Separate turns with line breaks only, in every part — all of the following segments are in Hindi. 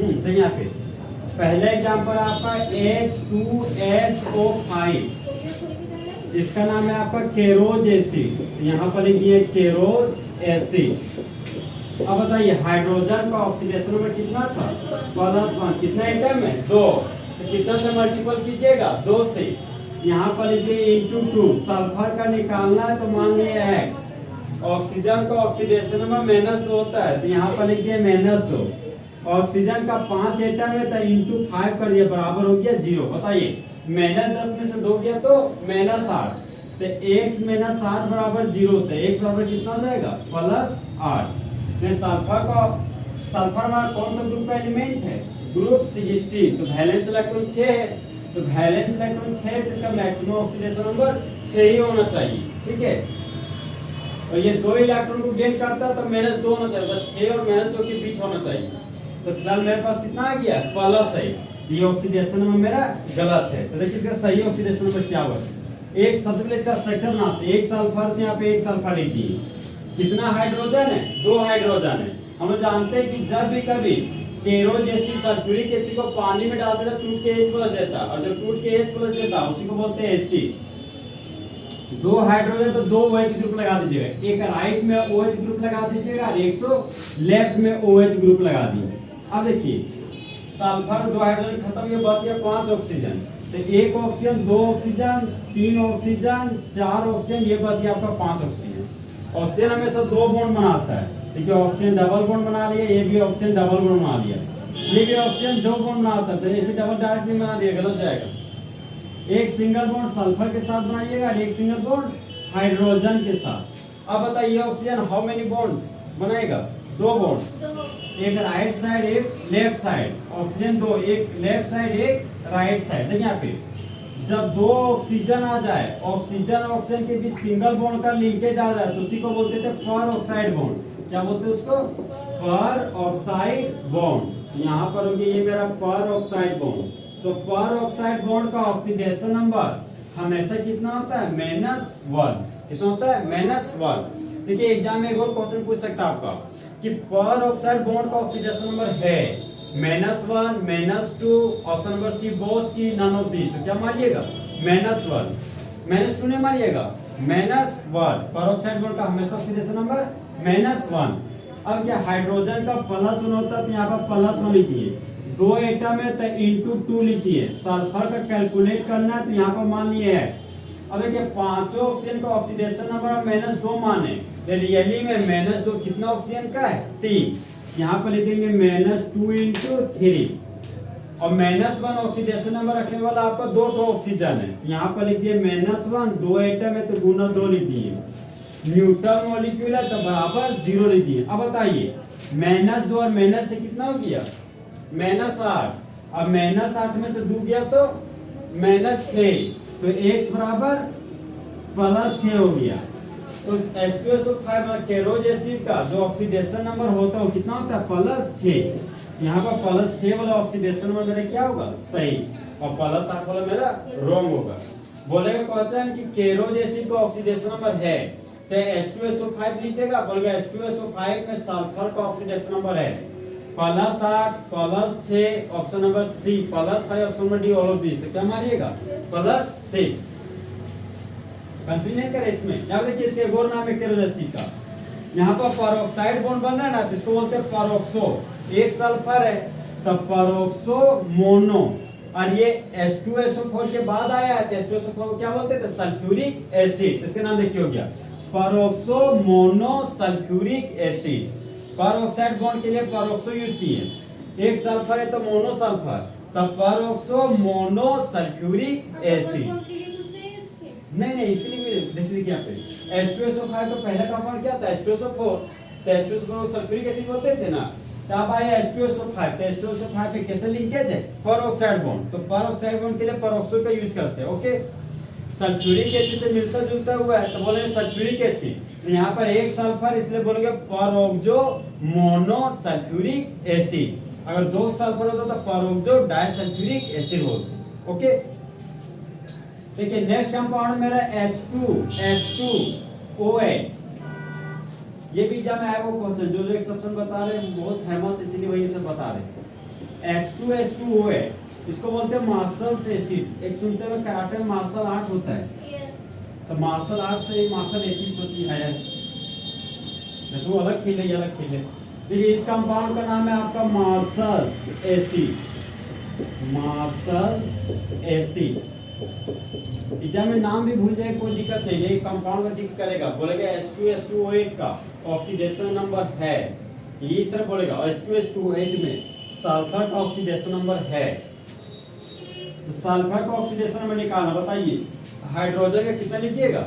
तो यहाँ पे पहला एग्जांपल आपका H2SO5, इसका नाम है आपका केरोज एसिड, यहाँ पर लिखिए केरोज एसिड। अब बताइए हाइड्रोजन का ऑक्सीडेशन नंबर कितना था? +1। कितना एटम है? 2। तो कितना से मल्टीपल कीजिएगा? 2 से। यहाँ पर लिखिए × 2। सल्फर का निकालना है तो मान लीजिए X। ऑक्सीजन का ऑक्सीडेशन नंबर -2 होता है तो यहाँ पर लिखिए -2। ऑक्सीजन का 5 एटम है तो × 5 कर दिया, बराबर हो गया 0। बताइए -10 में से 2 गया तो -8, तो x - 8 बराबर 0 होता है। x बराबर कितना हो जाएगा? +8। सल्फर हमारा कौन सा ग्रुप का एलिमेंट है? ग्रुप 16। तो वैलेंस इलेक्ट्रॉन 6 है, तो वैलेंस इलेक्ट्रॉन 6 है तो इसका मैक्सिमम ऑक्सीडेशन नंबर 6 ही होना चाहिए। ठीक है, और ये 2 इलेक्ट्रॉन को गेन करता है तो -2 होना चाहिए, तो 6 और -2 के बीच होना चाहिए। तो फिलहाल मेरे पास कितना आ गया? प्लस है। ये ऑक्सीडेशन नंबर मेरा गलत है, तो देखिए इसका सही ऑक्सीडेशन नंबर क्या होगा। एक सबसे पहले इसका स्ट्रक्चर बनाते हैं। एक सल्फर, यहाँ पे एक सल्फर लिख दिए। कितना हाइड्रोजन है? 2 हाइड्रोजन है। हम लोग जानते हैं कि जब भी कभी केरोज एसिड सल्फ्यूरिक एसिड को पानी में डालते हैं टूट के H+ देता है, और जब टूट के H+ देता है उसी को बोलते हैं एसिड। 2 हाइड्रोजन तो 2 OH ग्रुप लगा दीजिएगा, एक राइट में OH ग्रुप लगा दीजिएगा और एक तो लेफ्ट में OH ग्रुप लगा दीजिए। अब देखिए सल्फर 2 हाइड्रोजन खत्म हो गया, बच गया 5 ऑक्सीजन। तो 1 ऑक्सीजन, 2 ऑक्सीजन, 3 ऑक्सीजन, 4 ऑक्सीजन, ये बच गया आपका 5 ऑक्सीजन। ऑक्सीजन हमेशा 2 बॉन्ड बनाता है, ठीक है। ऑक्सीजन डबल बॉन्ड बना लिया, ये भी ऑक्सीजन डबल बॉन्ड बना लिया। ये भी ऑक्सीजन 2 बॉन्ड बनाता है, तो इसे डबल डायरेक्ट नहीं बना दिया, गलत जाएगा। एक सिंगल बॉन्ड सल्फर के साथ बनाइएगा और एक सिंगल बॉन्ड हाइड्रोजन के साथ। अब बताइए ऑक्सीजन हाउ मेनी बॉन्ड्स बनाएगा? 2 बॉन्ड्स, एक राइट साइड एक लेफ्ट साइड। ऑक्सीजन 2, एक लेफ्ट साइड एक राइट साइड। देखिए यहाँ पे जब 2 ऑक्सीजन आ जाए, ऑक्सीजन के बीच सिंगल बॉन्ड का लिंकेज आ जाए तो उसी को बोलते थे पर ऑक्साइड बॉन्ड। क्या बोलते हैं उसको? पर ऑक्साइड बॉन्ड। यहाँ पर हो गया ये मेरा पर ऑक्साइड बॉन्ड। तो पर ऑक्साइड बॉन्ड का ऑक्सीडेशन नंबर हमेशा कितना होता है? -1। कितना होता है? -1। देखिए एग्जाम में एक और क्वेश्चन पूछ सकता है आपका कि पर ऑक्साइड बॉन्ड का ऑक्सीडेशन नंबर है -1, -2, ऑप्शन नंबर सी बोथ की नन ऑफ दीज। तो क्या मारिएगा? -1। -2 नहीं मारिएगा, -1। पर ऑक्साइड बॉन्ड का हमेशा ऑक्सीडेशन नंबर -1। अब क्या हाइड्रोजन का +1 होता है तो यहाँ पर +1 लिखिए। 2 एटम है तो × 2 लिखिए। सल्फर का कैलकुलेट करना है तो यहाँ पर मान लिए X। अब देखिए 5 ऑक्सीजन का ऑक्सीडेशन नंबर -2 माने, रियली में -2 कितना ऑक्सीजन का है? 3। यहाँ पर लिखेंगे -2 × 3। और -1 ऑक्सीडेशन नंबर रखने वाला आपका 2 ऑक्सीजन है, यहाँ पर लिख दिए -1। 2 एटम है तो गुना 2 लिख दिए। न्यूट्रल मॉलिक्यूल है तो बराबर 0 लिख दिए। अब बताइए -2 और माइनस से कितना हो गया? -8। अब -8 में से 2 गया तो -6, तो x बराबर +6 हो गया। तो H2SO5 केरोज एसिड का जो ऑक्सीडेशन नंबर होता है वो कितना होता है? +6। यहाँ पर +6 वाला ऑक्सीडेशन नंबर मेरा क्या होगा? सही, और +8 वाला मेरा रॉन्ग होगा। बोलेगा क्वेश्चन कि केरोज एसिड का ऑक्सीडेशन नंबर है, चाहे H2SO5 लिखेगा, बोलेगा H2SO5 में सल्फर का ऑक्सीडेशन नंबर है +8, +6, option number C, +5, option number D, all of this. तो क्या मारिएगा? +6। कंफ्यूजन करे इसमें। यहाँ देखिए इसके एक और नाम है केरोज एसिड का। यहाँ पर परऑक्साइड बॉन्ड बन रहा है ना, तो इसको बोलते हैं परऑक्सो। एक सल्फर है तो परऑक्सो मोनो, और ये H2SO4 के बाद आया है तो H2SO4 को क्या बोलते थे? Sulphuric acid. इसका नाम देखिए हो गया peroxo mono sulphuric acid. Peroxide bond के लिए परऑक्सो यूज किए। एक सल्फर है तो मोनो सल्फर, तब परऑक्सो मोनो सल्फ्यूरिक एसिड। नहीं, इसके लिए जैसे देखिए यहाँ पे H2SO5 का पहला कंपाउंड क्या था? H2SO4। तो H2SO4 सल्फ्यूरिक एसिड बोलते थे ना, तब आया H2SO5। तो H2SO5 पे कैसे लिंकेज है? Peroxide bond. तो परऑक्साइड बॉन्ड के लिए परऑक्सो का यूज करते हैं। ओके, सल्फ्यूरिक एसिड से मिलता जुलता हुआ है तो बोलेंगे सल्फ्यूरिक एसिड। तो यहाँ पर एक सल्फर इसलिए बोलेंगे परऑक्सो मोनो सल्फ्यूरिक एसिड। अगर 2 सल्फर होता तो परऑक्सो डाइसल्फ्यूरिक एसिड बोलते। ओके, देखिए नेक्स्ट कंपाउंड मेरा H2SO8। ये भी एग्जाम में आया वो क्वेश्चन, जो एक सब्शन बता रहे हैं बहुत फेमस, इसीलिए वही सब बता रहे हैं। H2SO8 इसको बोलते हैं मार्शल्स एसिड। एक सुनते हुए कराटे में मार्शल आर्ट होता है, तो मार्शल आर्ट से मार्शल एसिड सोचिए है, जैसे वो अलग खेले ये अलग खेले। देखिए इस कंपाउंड का नाम है आपका marshals acid, marshals acid. Exam में नाम भी भूल जाए कोई दिक्कत नहीं, ये कंपाउंड का जिक्र करेगा, बोलेगा H2SO8 का ऑक्सीडेशन नंबर है, ये इस तरह बोलेगा H2SO8 में सल्फर का ऑक्सीडेशन नंबर है। तो सल्फर का ऑक्सीडेशन नंबर निकालना, बताइए हाइड्रोजन का कितना लीजिएगा,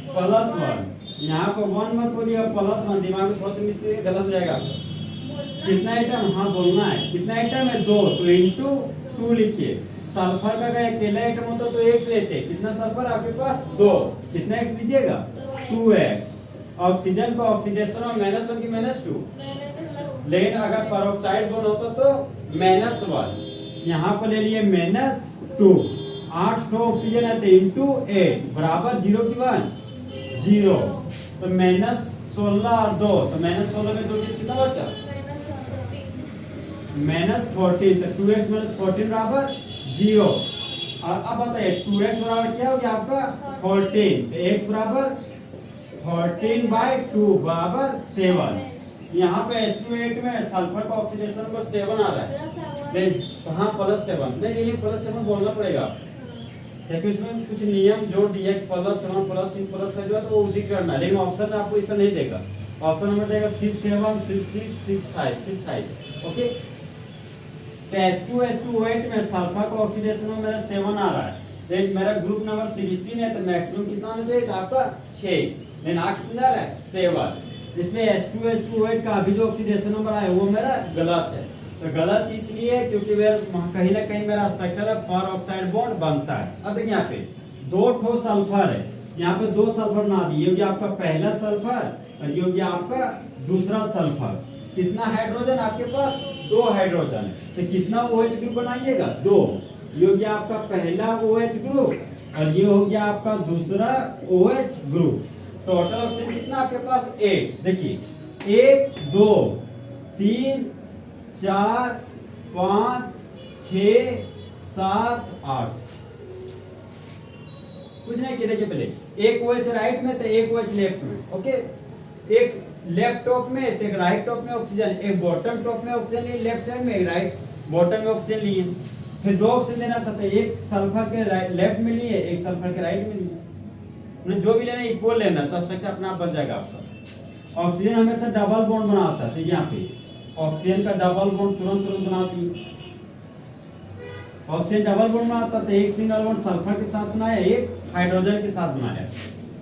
+1। यहाँ पर 1 मत बोलिएगा, +1, दिमाग में थोड़ा सा मिस्टेक गलत हो जाएगा आपका। कितना आइटम, हाँ बोलना है, कितना आइटम है 2, तो इंटू 2 लिखिए। सल्फर का अगर अकेला आइटम होता तो x लेते, कितना सल्फर आपके पास 2, कितना x लीजिएगा 2x। ऑक्सीजन का ऑक्सीडेशन और -1 की -2, लेकिन अगर पेरोक्साइड बॉन्ड होता तो -1, यहाँ पर ले लिए -2। 8 ऑक्सीजन है तो इंटू 8 बराबर 0 की 1 0, तो -16 और 2, तो -16 में 2 कितना बचा -14, तो 2x - 14 बराबर 0। और अब बताइए 2x बराबर क्या हो गया आपका 14, तो x बराबर 14/2 बराबर 7। यहाँ पे H2SO8 में सल्फर का ऑक्सीडेशन नंबर 7 आ रहा है, तो हाँ +7 नहीं, +7 बोलना पड़ेगा क्योंकि उसमें कुछ नियम जोड़ दिया कि +7 +6 +5 जो है तो वो उचित करना है, लेकिन ऑप्शन में आपको इस तरह नहीं देगा। ऑप्शन नंबर देगा 6 7 6 6 6 5 ओके। तो H2SO8 में सल्फर का ऑक्सीडेशन नंबर मेरा 7 आ रहा है, लेकिन मेरा ग्रुप नंबर 16 है, तो मैक्सिमम कितना होना चाहिए था आपका 6, लेकिन आ कितना जा रहा है 7, इसलिए H2SO8 का अभी जो ऑक्सीडेशन नंबर आया वो मेरा गलत है। तो गलत इसलिए क्योंकि कहीं ना कहीं मेरा स्ट्रक्चर पर ऑक्साइड बॉन्ड बनता है। अब देखिए यहाँ पे 2 ठो सल्फर है, यहाँ पे 2 सल्फर बना दिए, ये हो गया आपका पहला सल्फर और ये हो गया आपका दूसरा सल्फर। कितना हाइड्रोजन आपके पास 2 हाइड्रोजन, तो कितना OH ग्रुप बनाइएगा 2, ये हो गया आपका पहला OH ग्रुप और ये हो गया आपका दूसरा OH ग्रुप। टोटल ऑक्सीजन कितना आपके पास 8, देखिए 1 2 3 4 5 6 7 8, कुछ नहीं किया। देखिए पहले एक OH राइट में तो एक OH लेफ्ट में, ओके। एक लेफ्ट टॉप में तो एक राइट टॉप में ऑक्सीजन, एक बॉटम टॉप में ऑक्सीजन लिए लेफ्ट साइड में, एक राइट बॉटम में ऑक्सीजन लिए। फिर 2 ऑक्सीजन लेना था तो एक सल्फर के लेफ्ट में लिए, एक सल्फर के राइट में लिए, जो भी लेना इक्वल लेना, तो स्ट्रक्चर अपना आप बच जाएगा आपका। ऑक्सीजन हमेशा डबल बॉन्ड बनाता है, तो यहाँ पे ऑक्सीजन का डबल बॉन्ड तुरंत बनाती है। ऑक्सीजन डबल बॉन्ड बनाता तो एक सिंगल बॉन्ड सल्फर के साथ बनाया, एक हाइड्रोजन के साथ बनाया।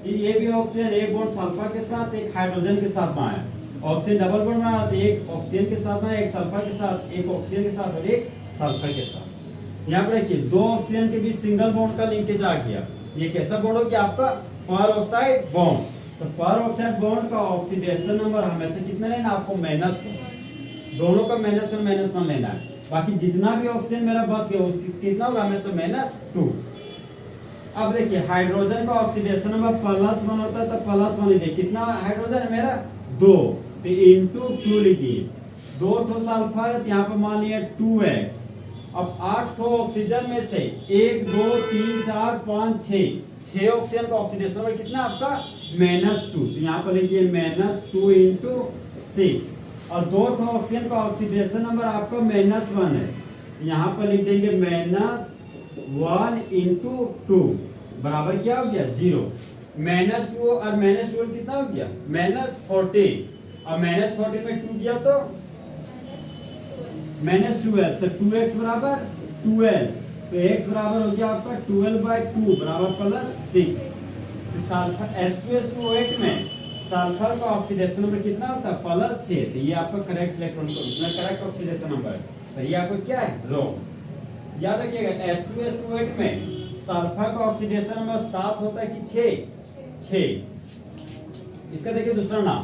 ये भी ऑक्सीजन एक बॉन्ड सल्फर के साथ एक हाइड्रोजन के साथ बनाया। ऑक्सीजन डबल बॉन्ड बनाया तो एक ऑक्सीजन के साथ बनाया, एक सल्फर के साथ, एक ऑक्सीजन के साथ और एक सल्फर के साथ। यहाँ पे देखिए 2 ऑक्सीजन के बीच सिंगल बॉन्ड का लिंकेज आ गया। ये कैसा बॉन्ड हो गया आपका पेरोक्साइड बॉन्ड। तो पेरोक्साइड बॉन्ड का ऑक्सीडेशन नंबर हमेशा कितना लेना आपको -1, दोनों का -1 लेना है। बाकी जितना भी ऑक्सीजन मेरा बच गया उसकी कितना होगा हमेशा -2। अब देखिए हाइड्रोजन का ऑक्सीडेशन नंबर +1 होता है, तो +1 लिखिए, कितना हाइड्रोजन है मेरा 2, तो इंटू 2 लिखिए। 2 ठो सल्फर यहाँ पर मान लिया 2x। अब 8 ठो ऑक्सीजन में से 1 2 3 4 5 6 ऑक्सीजन का ऑक्सीडेशन नंबर कितना आपका -2, तो यहाँ पर लिखिए -2 इंटू 6। और 2 ठो ऑक्सीजन का ऑक्सीडेशन नंबर आपका -1 है, यहाँ पर लिख देंगे -1 इंटू 2 बराबर क्या हो गया 0। -2 और -2 कितना हो गया -40, और -40 में 2 किया तो -12, तो 2x बराबर 12, तो x बराबर हो गया आपका 12/2 बराबर +6। तो सल्फर H2SO8 में सल्फर का ऑक्सीडेशन नंबर कितना होता है +6, तो ये आपका correct electron correct oxidation number है, तो ये आपका क्या है रॉन्ग। याद रखिएगा H2SO8 में सल्फर का ऑक्सीडेशन नंबर 7 होता है कि 6। इसका देखिए दूसरा नाम,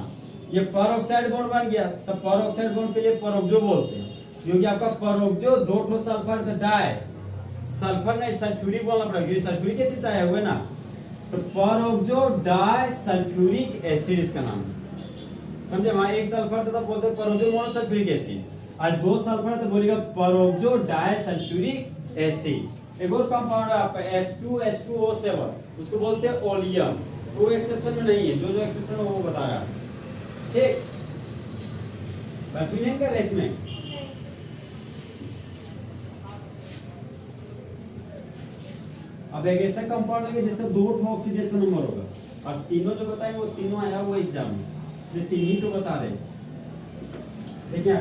ये पेरोक्साइड बॉन्ड बन गया, तब पेरोक्साइड बॉन्ड के लिए पेरोक्सो बोलते हैं, क्योंकि आपका पेरोक्सो 2 ठो सल्फर तो डाई सल्फर नहीं सल्फ्यूरिक बोलना पड़ेगा, क्योंकि सल्फ्यूरिक एसिड आया हुआ है ना, तो पेरोक्सो डाई सल्फ्यूरिक एसिड इसका नाम है। समझे, वहां एक सल्फर था बोलते हैं पेरोक्सो मोनोसल्फ्यूरिक एसिड, आज 2 साल पढ़ा तो बोलेगा परऑक्सो डाइसल्फ्यूरिक एसिड। एक और कंपाउंड है आपका H2H2O7, उसको बोलते हैं ओलियम। वो एक्सेप्शन में नहीं है, जो एक्सेप्शन है वो बता रहा है। ठीक, कंफ्यूजन कर रहे इसमें। अब एक ऐसा कंपाउंड है जिसका 2 ऑक्सीडेशन नंबर होगा और तीनों जो बताए वो तीनों आया वो एग्जाम में, इसलिए 3 ही तो बता रहे। देखिए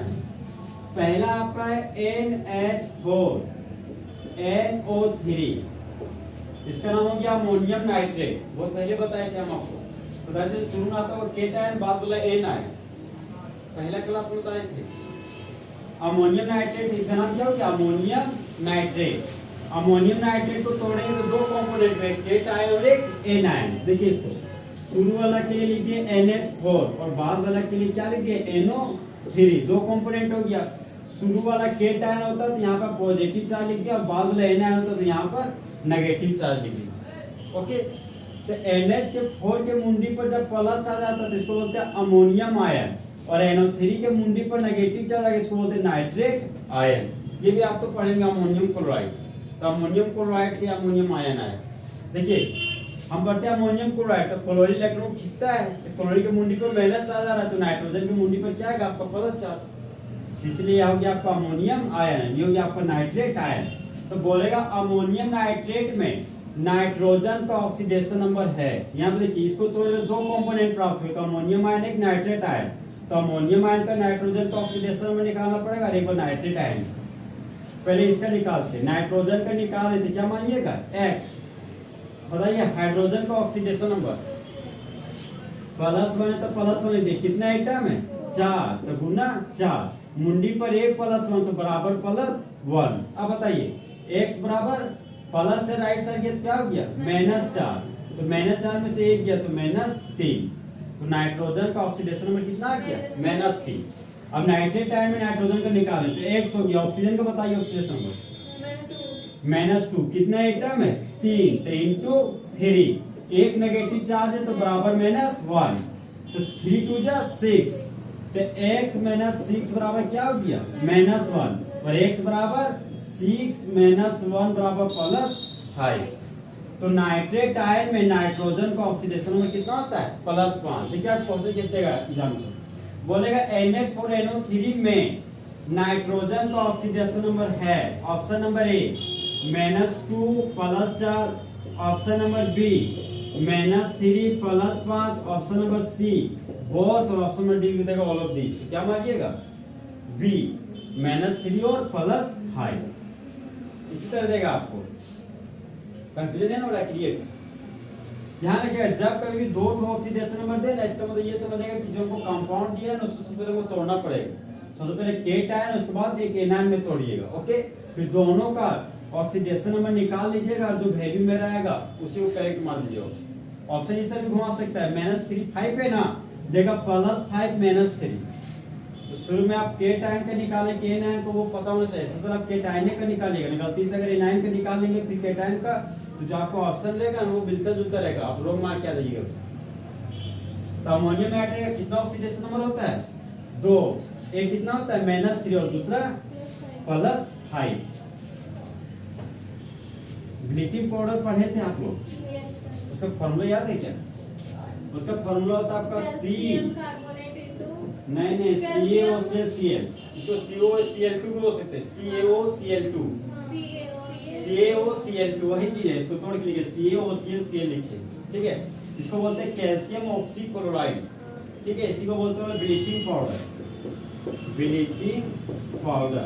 पहला आपका है NH4 NO3, इसका नाम हो गया अमोनियम नाइट्रेट। बहुत पहले बताए थे हम आपको, बताए थे शुरू में आता हुआ केटायन, बाद वाला एन आए, पहला क्लास में बताए थे। अमोनियम नाइट्रेट, इसका नाम क्या हो गया अमोनियम नाइट्रेट। अमोनियम नाइट्रेट को तोड़ेंगे तो 2 कंपोनेंट में, केटायन और एक एनायन। देखिए इसको शुरू वाला के लिए लिख दिए NH4 और बाद वाला के लिए क्या लिख दिए NO3, 2 कंपोनेंट हो गया। शुरू वाला केटायन होता तो यहाँ पर पॉजिटिव चार्ज लिख दिया, बाद वाला एनायन होता तो यहाँ पर नेगेटिव चार्ज लिख दिया। ओके, तो NH4 के मुंडी पर जब प्लस चार्ज आता है तो इसको बोलते हैं अमोनियम आयन, और NO3 के मुंडी पर नेगेटिव चार्ज आएगा इसको बोलते हैं नाइट्रेट आयन। ये भी आप तो पढ़ेंगे अमोनियम क्लोराइड, तो अमोनियम क्लोराइड से अमोनियम आयन आया। देखिए हम पढ़ते हैं अमोनियम क्लोराइड, तो क्लोरीन इलेक्ट्रॉन खींचता है, तो क्लोरीन के मुंडी पर माइनस चार्ज आ रहा है, तो नाइट्रोजन के मुंडी पर क्या आएगा आपका प्लस चार्ज, इसलिए यह हो गया आपका अमोनियम आयन, ये हो गया आपका नाइट्रेट आयन। तो बोलेगा अमोनियम नाइट्रेट में नाइट्रोजन का ऑक्सीडेशन नंबर है, यहाँ पे देखिए इसको तोड़े तो 2 कंपोनेंट प्राप्त हुए, अमोनियम आयन एक नाइट्रेट आयन। तो अमोनियम आयन का नाइट्रोजन का ऑक्सीडेशन नंबर निकालना पड़ेगा, एक बार नाइट्रेट आयन पहले इसका निकालते, नाइट्रोजन का निकाल लेते, क्या मानिएगा X। बताइए हाइड्रोजन का ऑक्सीडेशन नंबर +1 है तो +1 लिख दिए, कितना आइटम है 4, तो गुना 4, मुंडी पर 1 +1 तो बराबर +1। अब बताइए X बराबर प्लस से राइट साइड गया तो क्या हो गया -4, तो -4 में से 1 गया तो -3, तो नाइट्रोजन का ऑक्सीडेशन नंबर कितना आ गया -3। अब नाइट्रेट आयन में नाइट्रोजन का निकालें तो X हो गया, ऑक्सीजन का बताइए ऑक्सीडेशन नंबर -2, कितना आइटम है 3, तो इंटू 3, एक नेगेटिव चार्ज है तो बराबर -1, तो 3 2 जा 6, तो x -6 बराबर क्या हो गया -1, और x बराबर 6 -1 बराबर +5। तो नाइट्रेट आयन में नाइट्रोजन का ऑक्सीडेशन नंबर कितना होता है +5। देखिए आप क्वेश्चन किस देगा एग्जाम में, बोलेगा NH4NO3 में नाइट्रोजन का ऑक्सीडेशन नंबर है, option number A -2 +4, option number B -3 +5, option number C both, और ऑप्शन नंबर डी देगा ऑल ऑफ दीज। क्या मानिएगा बी -3 और +5, इसी तरह देगा आपको। कंफ्यूजन हो रहा है क्लियर? ध्यान रखिएगा जब कभी भी 2 ऑक्सीडेशन नंबर दे ना, इसका मतलब ये समझेगा कि जो हमको कंपाउंड दिया है ना उसको सबसे पहले वो तोड़ना पड़ेगा। सबसे पहले केटायन उसके बाद एक एनायन में तोड़िएगा। ओके, फिर दोनों का ऑक्सीडेशन नंबर निकाल लीजिएगा और जो वैल्यू मेरा आएगा उसी को करेक्ट मान लीजिएगा। ऑप्शन इस तरह भी घुमा सकता है, -3 5 है ना, देगा +5 -3। तो शुरू में आप केटायन का निकालें, के एनायन को वो पता होना चाहिए, सबसे पहले आप केटायन का निकालिएगा, गलती से अगर एनायन का निकाल लेंगे फिर केटायन का, तो जो आपको ऑप्शन रहेगा वो मिलता जुलता रहेगा, आप लोग मार के आ जाइएगा उससे। तो अमोनियम नाइट्रेट का कितना ऑक्सीडेशन नंबर होता है 2, एक कितना होता है -3 और दूसरा +5। ब्लीचिंग पाउडर पढ़े थे आप लोग? उसका फॉर्मूला याद है क्या? उसका फॉर्मूला होता है आपका नहीं CaOCl, इसको COCl2 भी बोल सकते हैं, CaOCl2 वही चीज है, इसको तोड़ के लिखिए CaOCl लिखिए, ठीक है। इसको बोलते हैं कैल्शियम ऑक्सीक्लोराइड, ठीक है, इसी को बोलते हैं ब्लीचिंग पाउडर।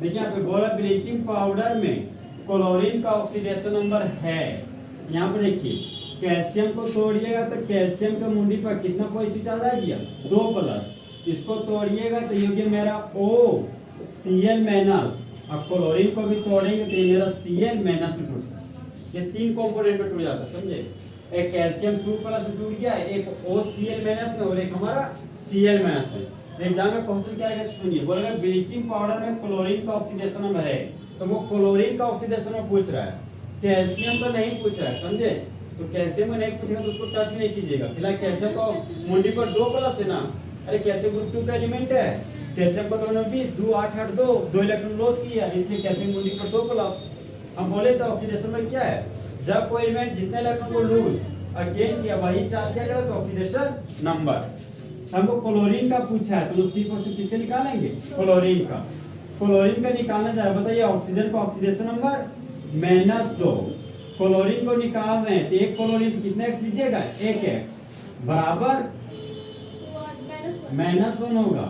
देखिए यहाँ पे बोला ब्लीचिंग पाउडर में क्लोरीन का ऑक्सीडेशन नंबर है। यहाँ पर देखिए कैल्शियम को तोड़िएगा तो कैल्शियम के मुंडी पर कितना पॉजिटिव चार्ज आ गया 2+, इसको तोड़िएगा तो ये हो गया मेरा OCl-, अब क्लोरीन को भी तोड़ेंगे तो ये मेरा Cl- में टूट, ये 3 कंपोनेंट में टूट जाता है, समझे। एक कैल्शियम 2+ में टूट गया, एक OCl- में और एक हमारा Cl- में। एग्जाम में क्वेश्चन क्या है सुनिए, बोलेगा ब्लीचिंग पाउडर में क्लोरीन का ऑक्सीडेशन नंबर है, तो वो क्लोरीन का ऑक्सीडेशन नंबर पूछ रहा है, कैल्शियम का नहीं पूछ रहा है, समझे। तो कैल्शियम का नहीं पूछेगा तो उसको टच भी नहीं कीजिएगा। फिलहाल कैल्शियम को मुंडी पर 2+ है ना, अरे कैल्शियम ग्रुप 2 का एलिमेंट है, कैल्शियम का 20 2 8 8 2 इलेक्ट्रॉन लॉस किया, इसलिए कैल्शियम बॉन्डिंग पर 2 प्लस। हम बोले तो ऑक्सीडेशन में क्या है, जब कोई एलिमेंट जितने इलेक्ट्रॉन को लूज और गेन किया वही चार्ज क्या करा तो ऑक्सीडेशन नंबर। हमको क्लोरीन का पूछा है तो सी को किससे निकालेंगे, क्लोरीन का। क्लोरीन का निकालना जा रहा है, बताइए ऑक्सीजन का ऑक्सीडेशन नंबर -2, क्लोरीन को निकाल रहे हैं तो एक क्लोरीन कितने एक्स लीजिएगा, 1x बराबर -1 होगा,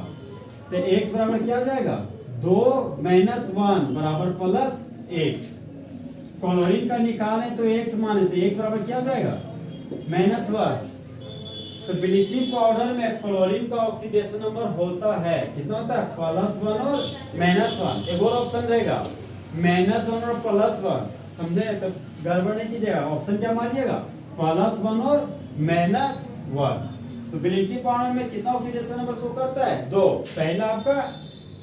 तो x बराबर क्या हो जाएगा 2 - 1 बराबर +1। क्लोरीन का निकालें तो x माने तो x बराबर क्या हो जाएगा -1। तो ब्लीचिंग पाउडर में क्लोरीन का ऑक्सीडेशन नंबर होता है, कितना होता है +1 और -1। एक और ऑप्शन रहेगा -1 और +1, समझे, तो गड़बड़ नहीं कीजिएगा, ऑप्शन क्या मारिएगा +1 और -1। तो ब्लीचिंग पाउडर में कितना ऑक्सीडेशन नंबर शो करता है 2, पहला आपका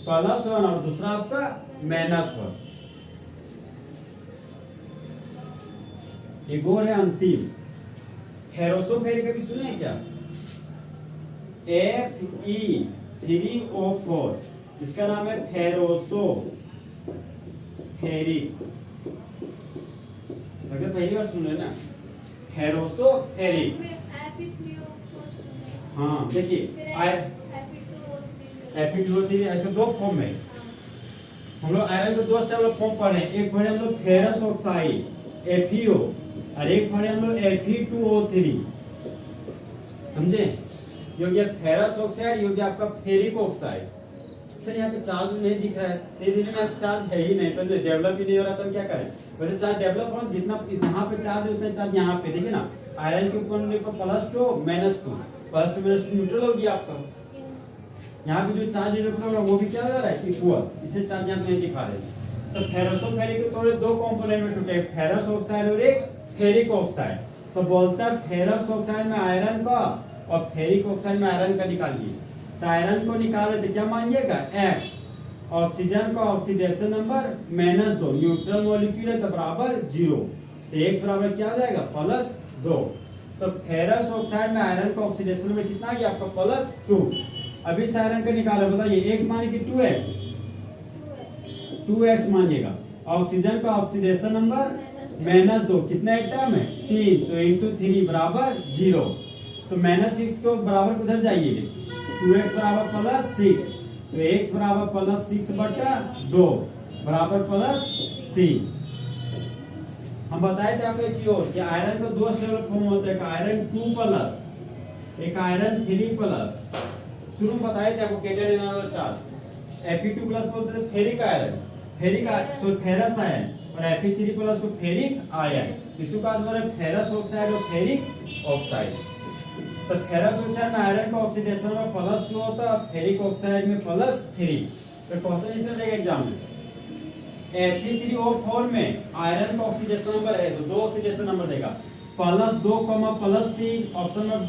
+1 और दूसरा आपका -1। एक और है अंतिम, फेरोसोफेरिक भी सुने हैं क्या, Fe3O4, इसका नाम है फेरोसोफेरिक, अगर पहली बार सुन रहे ना फेरोसोफेरिक। हाँ देखिए Fe2O3 ऐसे दो फॉर्म में, हम लोग आयरन को दो स्टेबल फॉर्म पढ़े, एक पढ़े हम लोग फेरस ऑक्साइड FeO और एक पढ़े हम लोग Fe2O3, समझे, ये हो गया फेरस ऑक्साइड, ये हो गया आपका फेरिक ऑक्साइड। सर यहाँ पे चार्ज नहीं दिख रहा है, धीरे धीरे में चार्ज है ही नहीं, समझे, डेवलप ही नहीं हो रहा, तो हम क्या करें, वैसे चार्ज डेवलप हो जितना यहाँ पे चार्ज उतना चार्ज यहाँ पे, देखिए ना आयरन के ऊपर +2 -2 +2 न्यूट्रल हो गया आपका, यहाँ पे जो चार्ज इलेक्ट्रॉन वो भी क्या हो जा रहा है इक्वल, इसे चार्ज यहाँ पे नहीं दिखा रहे। तो फेरोसोफेरिक के थोड़े दो कंपोनेंट में टूटे, फेरस ऑक्साइड और एक फेरिक ऑक्साइड। तो बोलता है फेरस ऑक्साइड में आयरन का और फेरिक ऑक्साइड में आयरन का निकालिए, तो आयरन को निकाले तो क्या मानिएगा x, ऑक्सीजन का ऑक्सीडेशन नंबर -2, न्यूट्रल मॉलिक्यूल है तो बराबर 0, तो x बराबर क्या हो जाएगा +2। तो फेरस ऑक्साइड में आयरन का ऑक्सीडेशन नंबर कितना आ गया आपका +2। अभी इस आयरन का निकालो, बताइए x माने कि 2x मानिएगा, ऑक्सीजन का ऑक्सीडेशन नंबर -2, कितना एटम है 3, तो इंटू 3 बराबर 0, तो -6 को बराबर उधर जाइए, 2x बराबर +6, तो x बराबर +6/2 बराबर +3। हम बताए थे आपको एक चीज और कि आयरन का दो स्टेबल फॉर्म होता है, एक आयरन 2+, एक आयरन 3+। शुरू में बताए थे आपको कैटायन और चार्ज, Fe2+ बोलते थे फेरिक आयरन, फेरस आयन, और Fe3+ को फेरिक आयन, इसको कहा जाता है फेरस ऑक्साइड और फेरिक ऑक्साइड। तो फेरस ऑक्साइड में आयरन का ऑक्सीडेशन में +2 होता है, फेरिक ऑक्साइड में +3। तो क्वेश्चन इस तरह देगा एग्जाम में, Fe3O4 में आयरन का ऑक्सीडेशन नंबर है तो दो ऑक्सीडेशन नंबर देगा, +2, +3, option number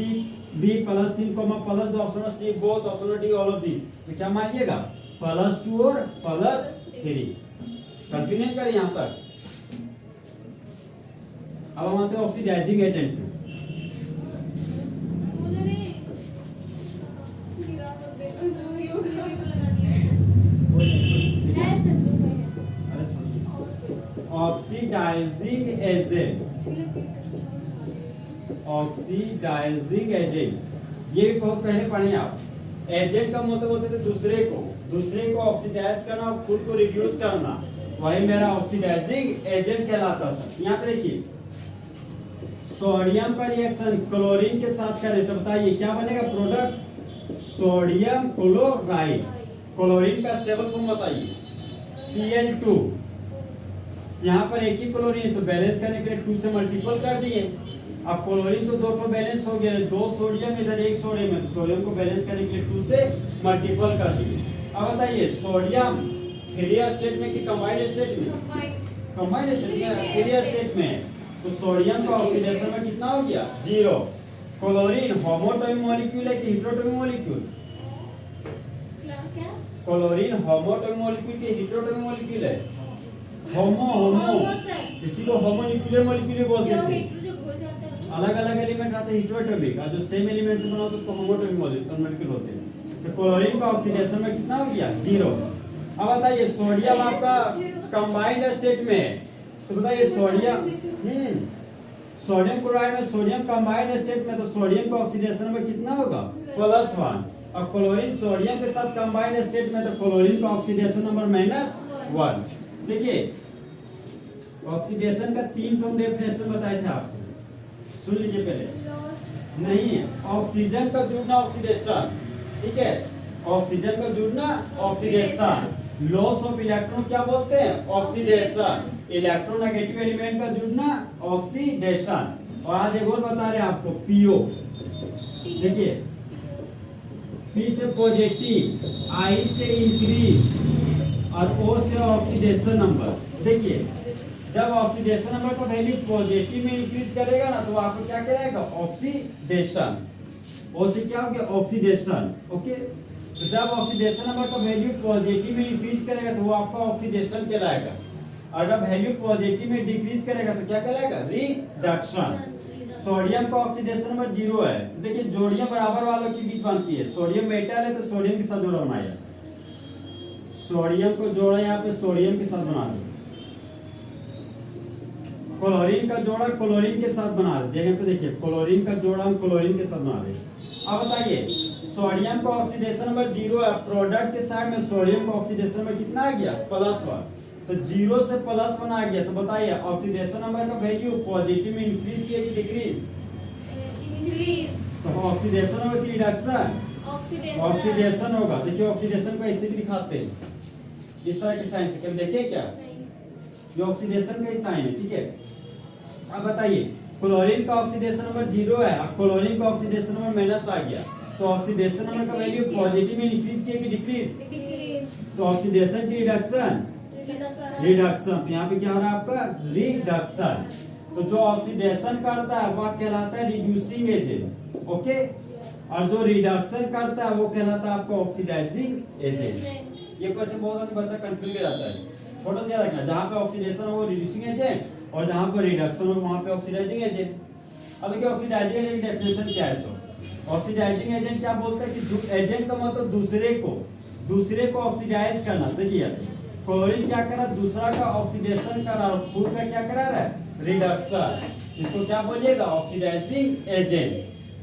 B, +3, +2, option number C, both, option number D, all of this. तो क्या मानिएगा +2 और +3। कंटिन्यू करें यहाँ तक। अब हम आते हैं ऑक्सीडाइजिंग एजेंट में। ऑक्सीडाइजिंग एजेंट, ऑक्सीडाइजिंग एजेंट, ये भी बहुत पहले पढ़े आप। एजेंट का मतलब होते थे दूसरे को ऑक्सीडाइज करना, खुद को रिड्यूस करना, वही मेरा ऑक्सीडाइजिंग एजेंट कहलाता था। यहाँ पे देखिए सोडियम का रिएक्शन क्लोरीन के साथ करें तो बताइए क्या बनेगा प्रोडक्ट, सोडियम क्लोराइड। क्लोरीन का स्टेबल फॉर्म बताइए Cl2। यहाँ पर एक ही क्लोरीन है तो बैलेंस करने के लिए 2 से मल्टीपल कर दिए। अब क्लोरीन तो 2 बैलेंस हो गया, 2 सोडियम इधर 1 सोडियम है, तो सोडियम को बैलेंस करने के लिए 2 से मल्टीपल कर दिए। अब बताइए सोडियम फ्री स्टेट में कि कंबाइंड स्टेट में, कंबाइंड स्टेट में, फ्री स्टेट में, तो सोडियम का ऑक्सीडेशन में कितना हो गया 0। क्लोरीन होमोटोइक मॉलिक्यूल है कि हेटेरोटोइक मॉलिक्यूल, क्लोरीन होमोटोइक मॉलिक्यूल की हेटेरोटोइक मॉलिक्यूल है, होमो इसी को होमोन्यूक्लियर मॉलिक्यूल बोलते हैं। अलग अलग एलिमेंट आते हैं हेटेरोटोमिक, और जो सेम एलिमेंट से बना होता है उसको होमोटोमिक मॉलिक्यूल बोलते हैं। तो क्लोरीन का ऑक्सीडेशन में कितना हो गया 0। अब बताइए सोडियम आपका कंबाइंड स्टेट में है, तो बताइए सोडियम क्लोराइड में सोडियम कंबाइंड स्टेट में, तो सोडियम का ऑक्सीडेशन में कितना होगा +1। और क्लोरीन सोडियम के साथ कंबाइंड स्टेट में, तो क्लोरीन का ऑक्सीडेशन नंबर -1। देखिए ऑक्सीडेशन का 3 टर्म डेफिनेशन बताए थे आपको, सुन लीजिए पहले। नहीं, ऑक्सीजन का जुड़ना ऑक्सीडेशन, ठीक है, ऑक्सीजन का जुड़ना ऑक्सीडेशन, लॉस ऑफ इलेक्ट्रॉन क्या बोलते हैं ऑक्सीडेशन, इलेक्ट्रोनेगेटिव एलिमेंट का जुड़ना ऑक्सीडेशन। और आज एक और बता रहे हैं आपको पीओ, देखिए पी से पॉजिटिव, आई से इंक्रीज और ओ से ऑक्सीडेशन नंबर। देखिए जब ऑक्सीडेशन नंबर का वैल्यू पॉजिटिव में इंक्रीज करेगा ना, तो आपको क्या कहलाएगा ऑक्सीडेशन, ओ से क्या हो गया ऑक्सीडेशन। ओके, तो जब ऑक्सीडेशन नंबर का वैल्यू पॉजिटिव में इंक्रीज करेगा तो वो आपका ऑक्सीडेशन कहलाएगा, अगर वैल्यू पॉजिटिव में डिक्रीज करेगा तो क्या कहलाएगा रिडक्शन। सोडियम का ऑक्सीडेशन नंबर 0 है, तो देखिए जोड़ियां बराबर वालों के बीच बनती है, सोडियम मेटल है तो सोडियम के साथ जोड़ा बनाया, सोडियम को जोड़ा यहाँ पे सोडियम के साथ बना दो, क्लोरीन का जोड़ा क्लोरीन के साथ बना रहे, देखें तो देखिए क्लोरीन का जोड़ा हम क्लोरीन के साथ बना रहे। अब बताइए सोडियम का ऑक्सीडेशन नंबर 0 है, प्रोडक्ट के साइड में सोडियम का ऑक्सीडेशन नंबर कितना आ गया +1, तो 0 से +1 आ गया, तो बताइए ऑक्सीडेशन नंबर का वैल्यू पॉजिटिव में इंक्रीज किया कि डिक्रीज,
इंक्रीज,
तो ऑक्सीडेशन नंबर की रिडक्शन ऑक्सीडेशन होगा। देखिए ऑक्सीडेशन को ऐसे भी दिखाते हैं इस तरह के साइन से, क्या देखिए क्या ये ऑक्सीडेशन का ही साइन है, ठीक है। अब बताइए क्लोरीन का ऑक्सीडेशन नंबर 0 है, अब क्लोरीन का ऑक्सीडेशन नंबर माइनस आ गया, तो ऑक्सीडेशन नंबर का वैल्यू पॉजिटिव में इंक्रीज किया कि डिक्रीज, तो ऑक्सीडेशन की रिडक्शन, तो यहाँ पे क्या हो रहा है आपका रिडक्शन। तो जो ऑक्सीडेशन करता है वह कहलाता है रिड्यूसिंग एजेंट, ओके, और जो रिडक्शन करता है वो कहलाता है आपका ऑक्सीडाइजिंग एजेंट। ये क्वेश्चन बहुत बच्चा कंफ्यूज हो जाता है, थोड़ा सा याद रखना, जहाँ पे ऑक्सीडेशन हो वो रिड्यूसिंग एजेंट और जहाँ पर रिडक्शन हो वहाँ पे ऑक्सीडाइजिंग एजेंट। अब देखिए ऑक्सीडाइजिंग एजेंट की डेफिनेशन क्या है, सो ऑक्सीडाइजिंग एजेंट क्या बोलते हैं कि एजेंट का मतलब दूसरे को ऑक्सीडाइज करना। देखिए क्लोरीन क्या कर रहा है, दूसरा का ऑक्सीडेशन कर रहा है, खुद का क्या करा रहा है रिडक्शन, इसको क्या बोलिएगा oxidising agent.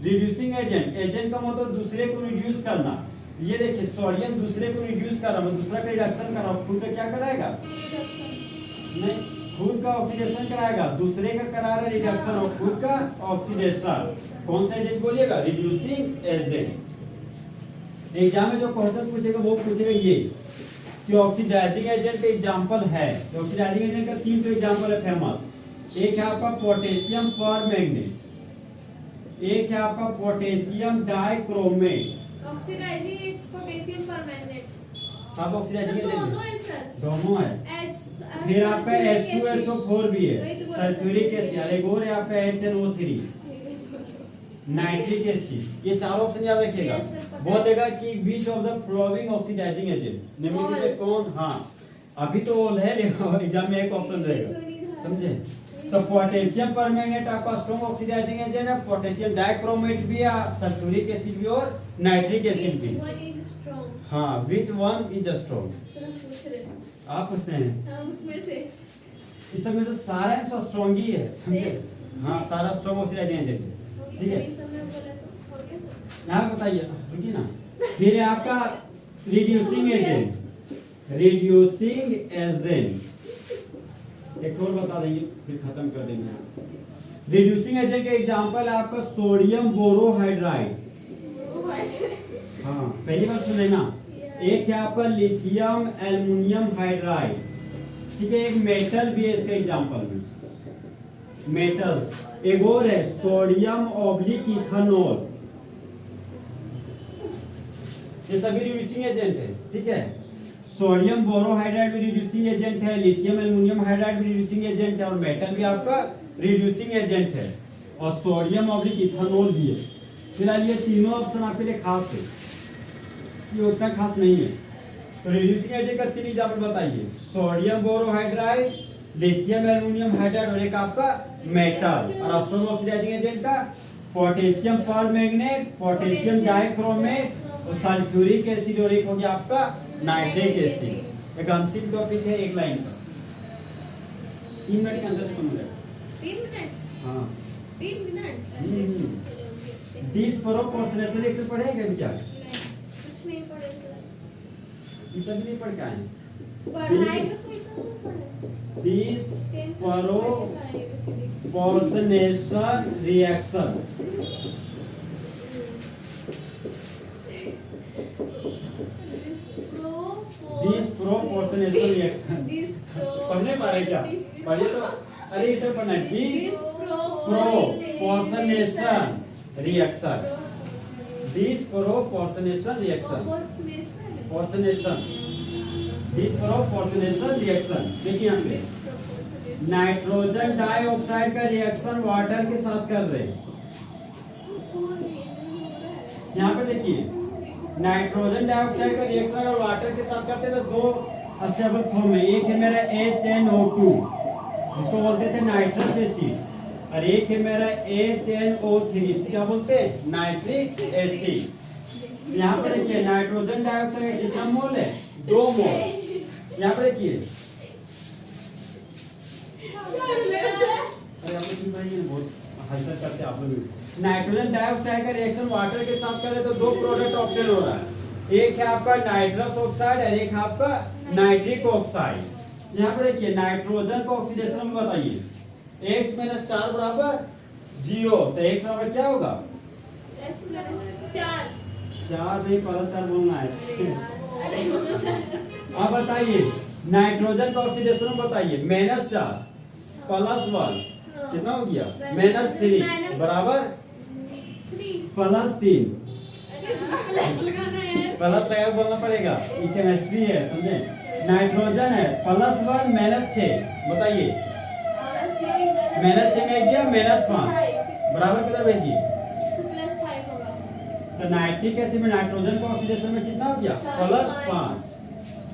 Reducing agent, agent का मतलब दूसरे को रिड्यूस करना, ये देखिए सोडियम दूसरे को रिड्यूस कर रहा है, दूसरा का रिडक्शन कर रहा है, खुद का क्या कराएगा नहीं, खुद का ऑक्सीडेशन कराएगा, दूसरे का करा रहा है रिडक्शन और खुद का ऑक्सीडेशन। कौन सा एजेंट बोलिएगा रिड्यूसिंग एजेंट। एग्जाम में जो क्वेश्चन पूछेगा वो पूछेगा ये कि ऑक्सीडाइजिंग एजेंट का एग्जांपल है, तो ऑक्सीडाइजिंग एजेंट का 3 एग्जांपल है फेमस। एक है आपका पोटेशियम परमैंगनेट, एक है आपका potassium dichromate,
oxidising potassium permanganate,
सब ऑक्सीडाइजिंग
दोनों है
एजेंट
सर,
दोनों है। फिर आपका H2SO4 भी है, सल्फ्यूरिक एसिड, एक और है आपका HNO3, नाइट्रिक एसिड। ये चार ऑप्शन याद रखिएगा। बोलेगा कि which of the following oxidising agent, निम्नलिखित में कौन, हाँ अभी तो ऑल है लेकिन एग्जाम में एक ऑप्शन रहेगा, समझे। तो पोटेशियम परमैंगनेट आपका स्ट्रॉन्ग ऑक्सीडाइजिंग एजेंट है, पोटेशियम डाइक्रोमेट भी है, सल्फ्यूरिक एसिड भी और नाइट्रिक एसिड भी। हाँ विच वन इज स्ट्रॉन्ग, आप पूछ रहे हैं
उसमें से,
इस सब में से सारा है स्ट्रॉन्ग ही है, समझे। हाँ सारा स्ट्रॉन्ग ऑक्सीडाइजिंग एजेंट है, ठीक है। यहाँ बताइए रुकिए ना। फिर है आपका रिड्यूसिंग एजेंट, रिड्यूसिंग एजेंट एक और बता देंगे फिर खत्म कर देंगे। रिड्यूसिंग एजेंट का एग्जांपल है आपका सोडियम बोरोहाइड्राइड, हाँ पहली बार सुने ना। एक है आपका लिथियम एल्युमिनियम हाइड्राइड, ठीक है, एक मेटल भी है इसका एग्जांपल में, मेटल्स। एक और है सोडियम ऑब्लिक इथेनॉल, ये सभी रिड्यूसिंग एजेंट है, ठीक है। सोडियम बोरोहाइड्राइड भी रिड्यूसिंग एजेंट है, लिथियम एल्युमिनियम हाइड्राइड भी रिड्यूसिंग एजेंट है और मेटल भी आपका रिड्यूसिंग एजेंट है और सोडियम ऑब्लिक इथेनॉल भी है। फिलहाल ये तीनों ऑप्शन आपके लिए खास है, ये उतना खास नहीं है। तो रिड्यूसिंग एजेंट का 3 एग्जांपल बताइए, sodium borohydride, lithium aluminium hydride और एक आपका मेटल। और स्ट्रॉन्ग ऑक्सीडाइजिंग एजेंट का पोटेशियम परमैंगनेट, पोटेशियम डाइक्रोमेट और सल्फ्यूरिक एसिड और एक हो गया आपका नाइट्रिक एसिड। एक अंतिम टॉपिक है एक लाइन का, 3 मिनट के अंदर खत्म हो जाएगा।
3 मिनट
हाँ
3 मिनट
हम्म।
चलो
डिस्प्रोपोर्शनेशन से पढ़ेगा क्या?
कुछ नहीं पढ़ेगा
ये सब नहीं पढ़ के आए हैं।
पढ़ाएगा कोई तो पढ़े
डिस्प्रोपोर्शनेशन रिएक्शन। डिस्प्रोपोर्शनेशन रिएक्शन पढ़ने पा रहे क्या? पढ़िए तो, अरे इसे पढ़ना है। Disproportionation reaction, disproportionation reaction, portionation, disproportionation reaction. देखिए यहाँ पे नाइट्रोजन डाइऑक्साइड का रिएक्शन वाटर के साथ कर रहे हैं। यहाँ पे देखिए नाइट्रोजन डाइऑक्साइड का रिएक्शन अगर वाटर के साथ करते हैं तो 2 स्टेबल फॉर्म में, एक है मेरा HNO2 जिसको बोलते थे नाइट्रस एसिड, और एक है मेरा HNO3 इसको क्या बोलते हैं? Nitric acid. यहाँ पे देखिए नाइट्रोजन डाइऑक्साइड का कितना मोल है? 2 मोल। यहाँ पे देखिए अरे आप लोग सुन रहे हैं, बहुत हलचल करते हैं आप लोग। नाइट्रोजन डाइऑक्साइड का रिएक्शन वाटर के साथ करें तो 2 प्रोडक्ट ऑब्टेन हो रहा है, एक है आपका नाइट्रस ऑक्साइड और एक है आपका नाइट्रिक ऑक्साइड। यहाँ पे देखिए नाइट्रोजन का ऑक्सीडेशन में बताइए, x - 4 बराबर 0, तो x बराबर क्या होगा? 4 नहीं +4 बोलना है। अब बताइए नाइट्रोजन का ऑक्सीडेशन में बताइए, -4 +1 कितना हो गया? -3 बराबर +3। प्लस लगा बोलना पड़ेगा, ये केमिस्ट्री है समझे। नाइट्रोजन है +1 -6 बताइए, -6 में गया -5 बराबर किधर भेजिए? तो नाइट्रिक एसिड में नाइट्रोजन का ऑक्सीडेशन में कितना हो गया? +5।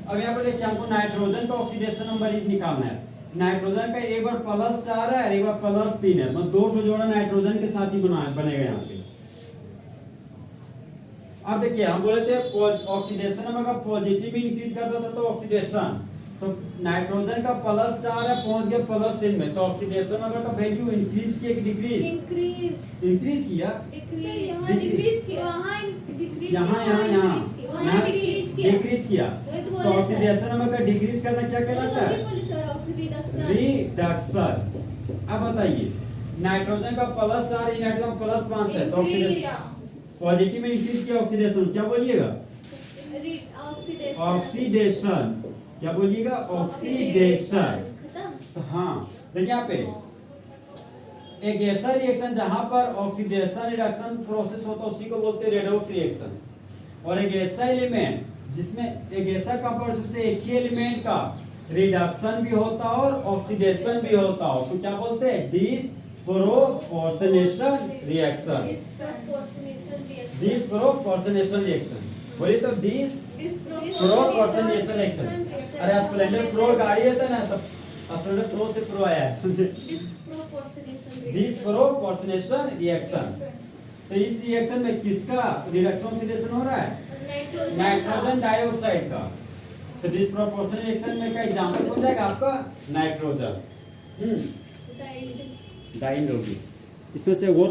अब यहाँ पर देखिए हमको नाइट्रोजन का ऑक्सीडेशन नंबर निकालना है। नाइट्रोजन का एक बार +4 है और एक बार +3 है, मतलब 2 जोड़ा नाइट्रोजन के साथ ही बनेगा यहाँ पे। अब देखिए हम बोले थे ऑक्सीडेशन नंबर का पॉजिटिव इंक्रीज करता था तो ऑक्सीडेशन, तो नाइट्रोजन का +4 है पहुंच गया +3 में, तो ऑक्सीडेशन नंबर का वैल्यू इंक्रीज किया कि डिक्रीज? इंक्रीज किया। यहाँ डिक्रीज किया, तो ऑक्सीडेशन नंबर का डिक्रीज करना क्या कहलाता है? रिडक्शन। अब बताइए नाइट्रोजन का +4 नाइट्रोजन +5 है, तो ऑक्सीडेशन पॉजिटिव में इंक्रीज किया, ऑक्सीडेशन क्या बोलिएगा? ऑक्सीडेशन। क्या बोलिएगा? ऑक्सीडेशन। तो हाँ देखिए यहाँ पे एक ऐसा रिएक्शन जहां पर ऑक्सीडेशन रिडक्शन प्रोसेस होता है उसी को बोलते हैं रेडॉक्स रिएक्शन। और एक ऐसा एलिमेंट जिसमें एक ऐसा कंपाउंड से एक ही एलिमेंट का रिडक्शन भी होता है और ऑक्सीडेशन भी होता है, उसको क्या बोलते हैं? Disproportionation reaction. डिस्प्रोपोर्शनेशन रिएक्शन बोलिए तो डिस्प्रोपोर्शनेशन रिएक्शन। अरे स्प्लेंडर प्रो गाड़ी है ना, तब स्प्लेंडर प्रो से प्रो आया है समझे। Disproportionation reaction. तो इस रिएक्शन में किसका रिडक्शन ऑक्सीडेशन हो रहा है? नाइट्रोजन डाइऑक्साइड का। तो डिस्प्रोपोर्शनेशन रिएक्शन में का एग्जांपल हो जाएगा आपका नाइट्रोजन। डाइंड होगी इसमें से वो